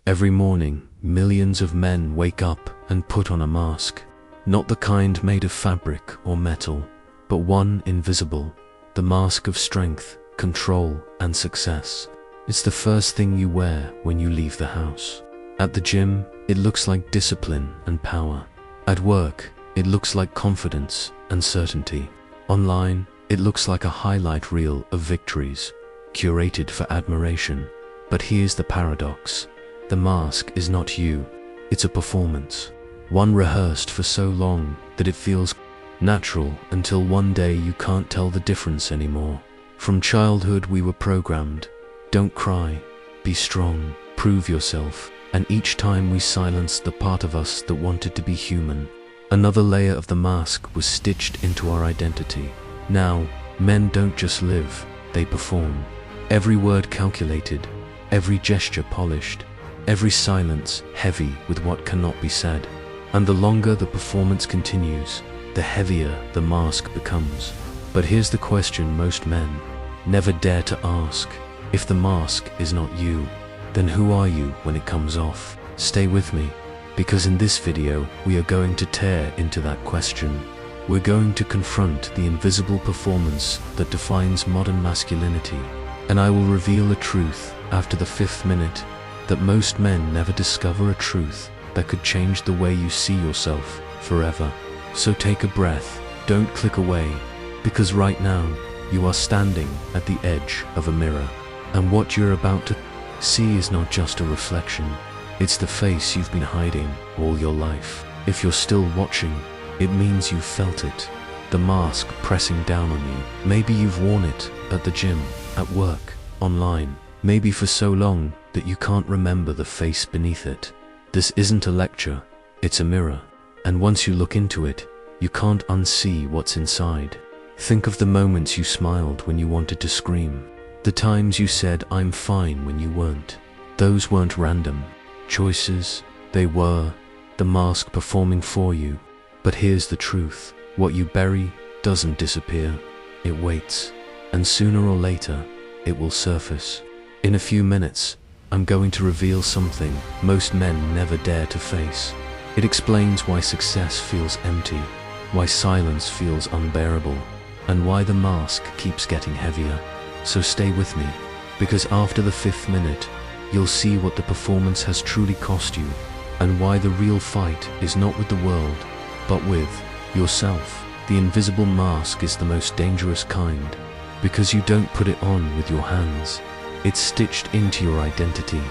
Every morning, millions of men wake up and put on a mask. Not the kind made of fabric or metal, but one invisible, the mask of strength, control, and success. It's the first thing you wear when you leave the house. At the gym, it looks like discipline and power. At work, it looks like confidence and certainty. Online, it looks like a highlight reel of victories, curated for admiration. But here's the paradox. The mask is not you. It's a performance. One rehearsed for so long that it feels natural until one day you can't tell the difference anymore. From childhood we were programmed, don't cry, be strong, prove yourself, and each time we silenced the part of us that wanted to be human. Another layer of the mask was stitched into our identity. Now, men don't just live, they perform. Every word calculated, every gesture polished, every silence heavy with what cannot be said. And the longer the performance continues, the heavier the mask becomes. But here's the question most men never dare to ask. If the mask is not you, then who are you when it comes off? Stay with me, because in this video we are going to tear into that question. We're going to confront the invisible performance that defines modern masculinity. And I will reveal a truth after the 5th minute, that most men never discover a truth that could change the way you see yourself forever. So take a breath, don't click away, because right now you are standing at the edge of a mirror. And what you're about to see is not just a reflection, it's the face you've been hiding all your life. If you're still watching, it means you've felt it. The mask pressing down on you. Maybe you've worn it at the gym, at work, online. Maybe for so long that you can't remember the face beneath it. This isn't a lecture, it's a mirror. And once you look into it, you can't unsee what's inside. Think of the moments you smiled when you wanted to scream. The times you said, "I'm fine," when you weren't. Those weren't random choices, they were the mask performing for you. But here's the truth. What you bury doesn't disappear. It waits. And sooner or later, it will surface. In a few minutes, I'm going to reveal something most men never dare to face. It explains why success feels empty, why silence feels unbearable, and why the mask keeps getting heavier. So stay with me, because after the 5th minute, you'll see what the performance has truly cost you, and why the real fight is not with the world, but with yourself. The invisible mask is the most dangerous kind, because you don't put it on with your hands. It's stitched into your identity.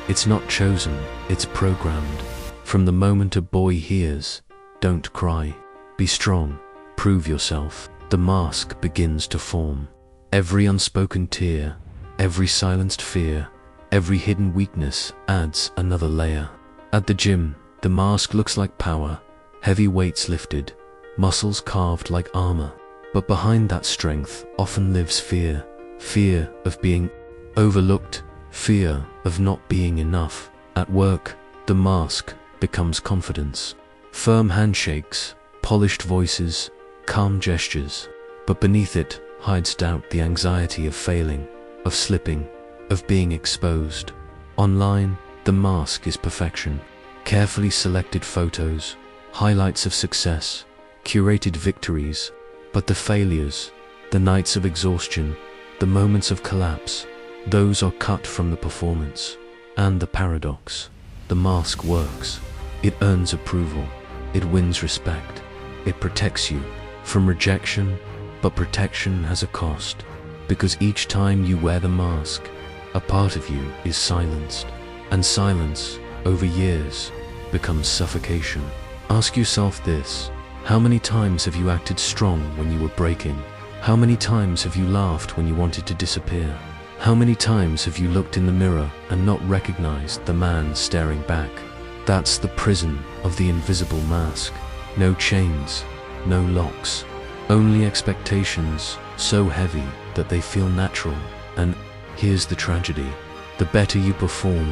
It's not chosen, it's programmed. From the moment a boy hears, "Don't cry, be strong, prove yourself," the mask begins to form. Every unspoken tear, every silenced fear, every hidden weakness adds another layer. At the gym, the mask looks like power, heavy weights lifted, muscles carved like armor. But behind that strength often lives fear. Fear of being overlooked, fear of not being enough. At work, the mask becomes confidence. Firm handshakes, polished voices, calm gestures. But beneath it hides doubt, the anxiety of failing, of slipping, of being exposed. Online, the mask is perfection. Carefully selected photos, highlights of success, curated victories. But the failures, the nights of exhaustion, the moments of collapse, those are cut from the performance. And the paradox, the mask works. It earns approval, it wins respect, it protects you from rejection, but protection has a cost, because each time you wear the mask, a part of you is silenced, and silence, over years, becomes suffocation. Ask yourself this: how many times have you acted strong when you were breaking? How many times have you laughed when you wanted to disappear? How many times have you looked in the mirror and not recognized the man staring back? That's the prison of the invisible mask. No chains, no locks, only expectations so heavy that they feel natural. And here's the tragedy. The better you perform,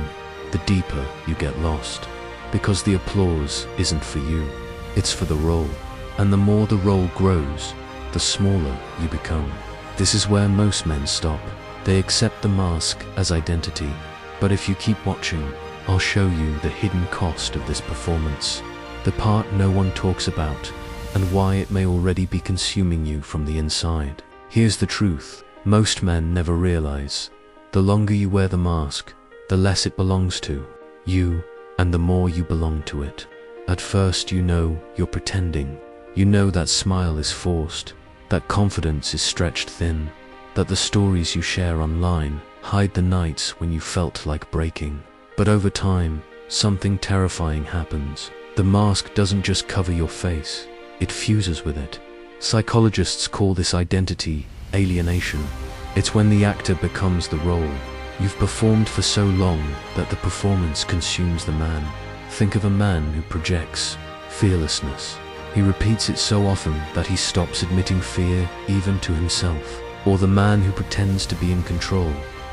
the deeper you get lost. Because the applause isn't for you, it's for the role. And the more the role grows, the smaller you become. This is where most men stop. They accept the mask as identity. But if you keep watching, I'll show you the hidden cost of this performance, the part no one talks about, and why it may already be consuming you from the inside. Here's the truth: most men never realize. The longer you wear the mask, the less it belongs to you, and the more you belong to it. At first you know you're pretending. You know that smile is forced, that confidence is stretched thin, that the stories you share online hide the nights when you felt like breaking. But over time, something terrifying happens. The mask doesn't just cover your face, it fuses with it. Psychologists call this identity alienation. It's when the actor becomes the role. You've performed for so long that the performance consumes the man. Think of a man who projects fearlessness. He repeats it so often that he stops admitting fear even to himself. Or the man who pretends to be in control.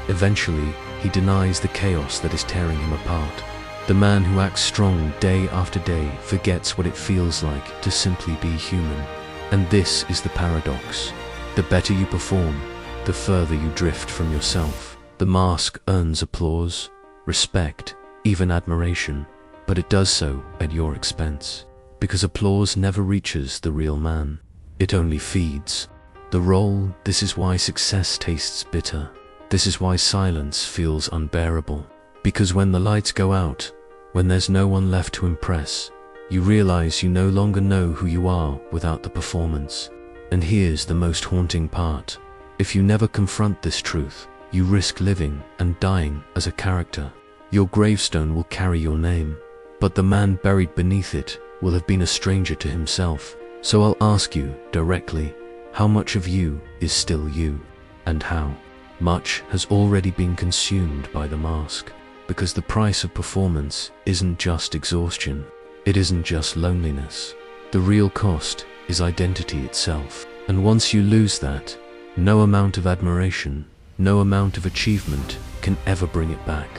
Eventually, he denies the chaos that is tearing him apart. The man who acts strong day after day forgets what it feels like to simply be human. And this is the paradox. The better you perform, the further you drift from yourself. The mask earns applause, respect, even admiration, but it does so at your expense. Because applause never reaches the real man. It only feeds the role. This is why success tastes bitter. This is why silence feels unbearable. Because when the lights go out, when there's no one left to impress, you realize you no longer know who you are without the performance. And here's the most haunting part. If you never confront this truth, you risk living and dying as a character. Your gravestone will carry your name, but the man buried beneath it will have been a stranger to himself. So I'll ask you directly, how much of you is still you? And how much has already been consumed by the mask? Because the price of performance isn't just exhaustion. It isn't just loneliness. The real cost is identity itself. And once you lose that, no amount of admiration, no amount of achievement can ever bring it back.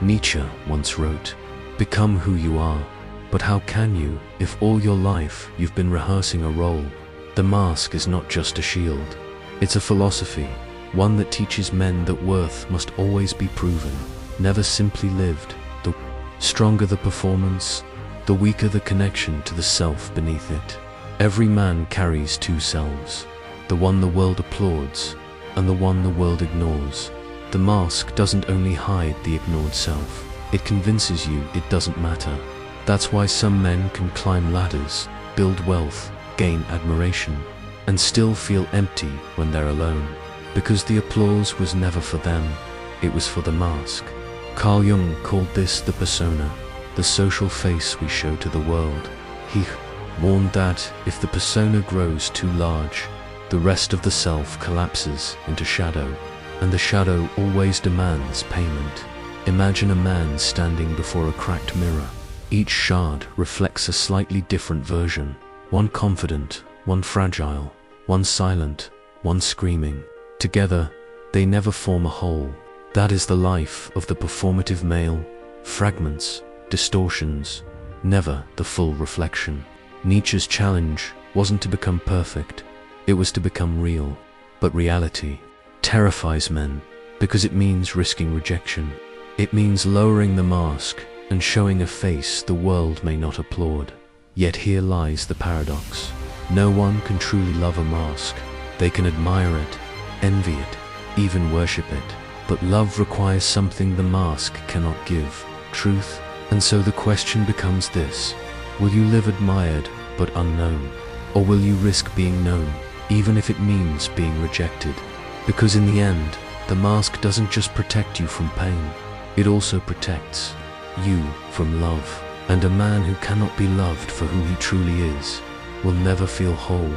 Nietzsche once wrote, "Become who you are." But how can you if all your life you've been rehearsing a role? The mask is not just a shield. It's a philosophy, one that teaches men that worth must always be proven, never simply lived. The stronger the performance, the weaker the connection to the self beneath it. Every man carries two selves, the one the world applauds and the one the world ignores. The mask doesn't only hide the ignored self, it convinces you it doesn't matter. That's why some men can climb ladders, build wealth, gain admiration, and still feel empty when they're alone. Because the applause was never for them, it was for the mask. Carl Jung called this the persona, the social face we show to the world. He warned that if the persona grows too large, the rest of the self collapses into shadow, and the shadow always demands payment. Imagine a man standing before a cracked mirror. Each shard reflects a slightly different version, one confident, one fragile, one silent, one screaming. Together, they never form a whole. That is the life of the performative male, fragments, distortions, never the full reflection. Nietzsche's challenge wasn't to become perfect, it was to become real. But reality terrifies men because it means risking rejection. It means lowering the mask and showing a face the world may not applaud. Yet here lies the paradox. No one can truly love a mask. They can admire it, envy it, even worship it. But love requires something the mask cannot give, truth. And so the question becomes this: will you live admired but unknown? Or will you risk being known, even if it means being rejected? Because in the end, the mask doesn't just protect you from pain, it also protects you from love. And a man who cannot be loved for who he truly is will never feel whole.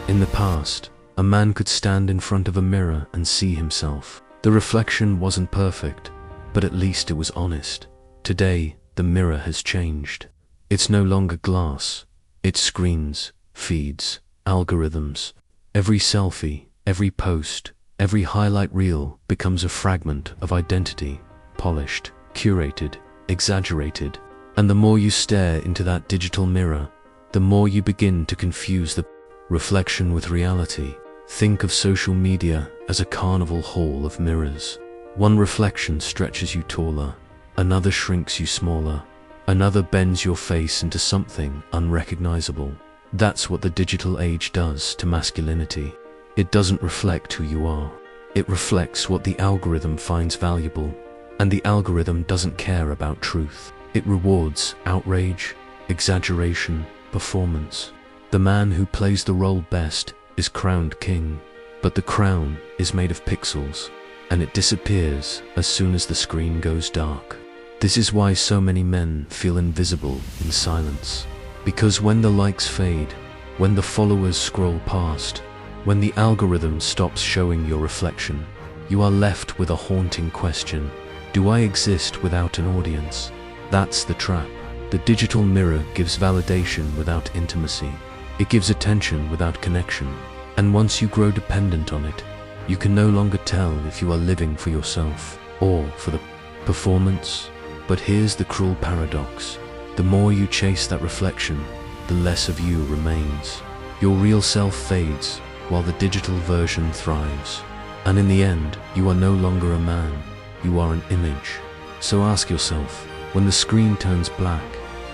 In the past, a man could stand in front of a mirror and see himself. The reflection wasn't perfect, but at least it was honest. Today, the mirror has changed. It's no longer glass. It's screens, feeds, algorithms. Every selfie, every post, every highlight reel becomes a fragment of identity, polished, curated, exaggerated. And the more you stare into that digital mirror, the more you begin to confuse the reflection with reality. Think of social media as a carnival hall of mirrors. One reflection stretches you taller, Another shrinks you smaller. Another bends your face into something unrecognizable. That's what the digital age does to masculinity. It doesn't reflect who you are. It reflects what the algorithm finds valuable. And the algorithm doesn't care about truth. It rewards outrage, exaggeration, performance. The man who plays the role best is crowned king, but the crown is made of pixels, and it disappears as soon as the screen goes dark. This is why so many men feel invisible in silence. Because when the likes fade, when the followers scroll past, when the algorithm stops showing your reflection, you are left with a haunting question. Do I exist without an audience? That's the trap. The digital mirror gives validation without intimacy. It gives attention without connection. And once you grow dependent on it, you can no longer tell if you are living for yourself or for the performance. But here's the cruel paradox. The more you chase that reflection, the less of you remains. Your real self fades while the digital version thrives. And in the end, you are no longer a man. You are an image. So ask yourself, when the screen turns black,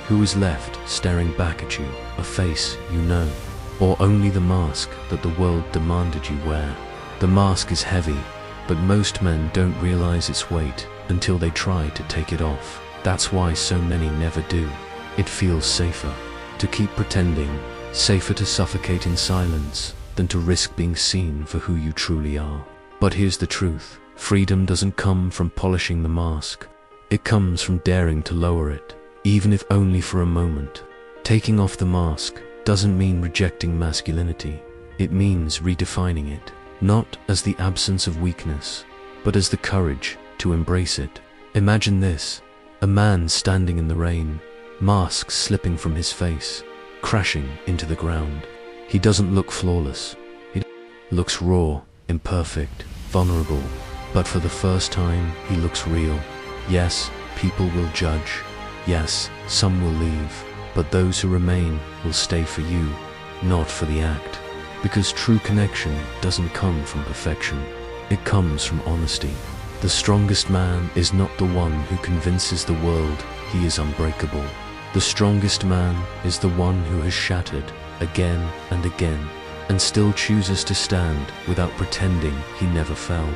who is left staring back at you? A face you know, or only the mask that the world demanded you wear? The mask is heavy, but most men don't realize its weight until they try to take it off. That's why so many never do. It feels safer to keep pretending, safer to suffocate in silence than to risk being seen for who you truly are. But here's the truth. Freedom doesn't come from polishing the mask. It comes from daring to lower it, even if only for a moment. Taking off the mask doesn't mean rejecting masculinity. It means redefining it, not as the absence of weakness, but as the courage to embrace it. Imagine this, a man standing in the rain, mask slipping from his face, crashing into the ground. He doesn't look flawless. He looks raw, imperfect, vulnerable. But for the first time, he looks real. Yes, people will judge. Yes, some will leave. But those who remain will stay for you, not for the act. Because true connection doesn't come from perfection. It comes from honesty. The strongest man is not the one who convinces the world he is unbreakable. The strongest man is the one who has shattered again and again, and still chooses to stand without pretending he never fell.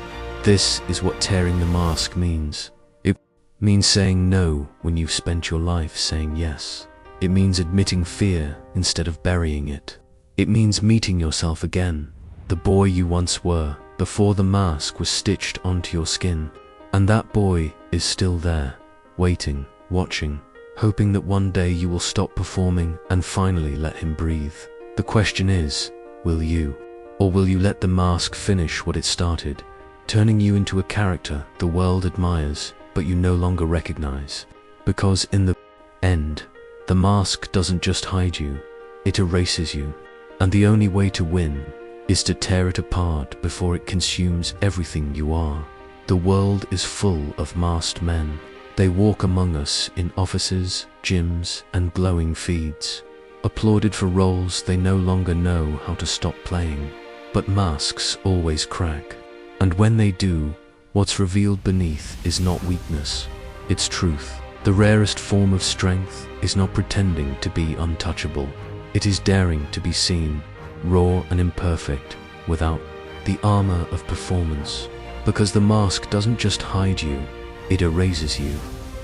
This is what tearing the mask means. It means saying no when you've spent your life saying yes. It means admitting fear instead of burying it. It means meeting yourself again, the boy you once were, before the mask was stitched onto your skin. And that boy is still there, waiting, watching, hoping that one day you will stop performing and finally let him breathe. The question is, will you? Or will you let the mask finish what it started, turning you into a character the world admires, but you no longer recognize? Because in the end, the mask doesn't just hide you, it erases you. And the only way to win is to tear it apart before it consumes everything you are. The world is full of masked men. They walk among us in offices, gyms, and glowing feeds, applauded for roles they no longer know how to stop playing. But masks always crack. And when they do, what's revealed beneath is not weakness, it's truth. The rarest form of strength is not pretending to be untouchable. It is daring to be seen, raw and imperfect, without the armor of performance. Because the mask doesn't just hide you, it erases you.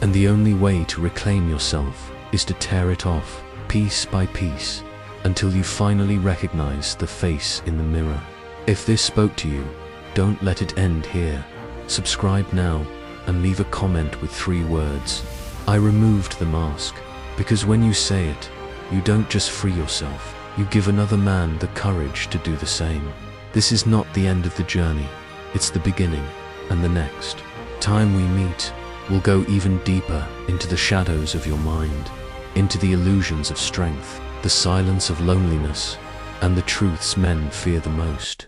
And the only way to reclaim yourself is to tear it off, piece by piece, until you finally recognize the face in the mirror. If this spoke to you, don't let it end here. Subscribe now and leave a comment with 3 words. I removed the mask. Because when you say it, you don't just free yourself, you give another man the courage to do the same. This is not the end of the journey, it's the beginning, and the next time we meet, we'll go even deeper into the shadows of your mind, into the illusions of strength, the silence of loneliness, and the truths men fear the most.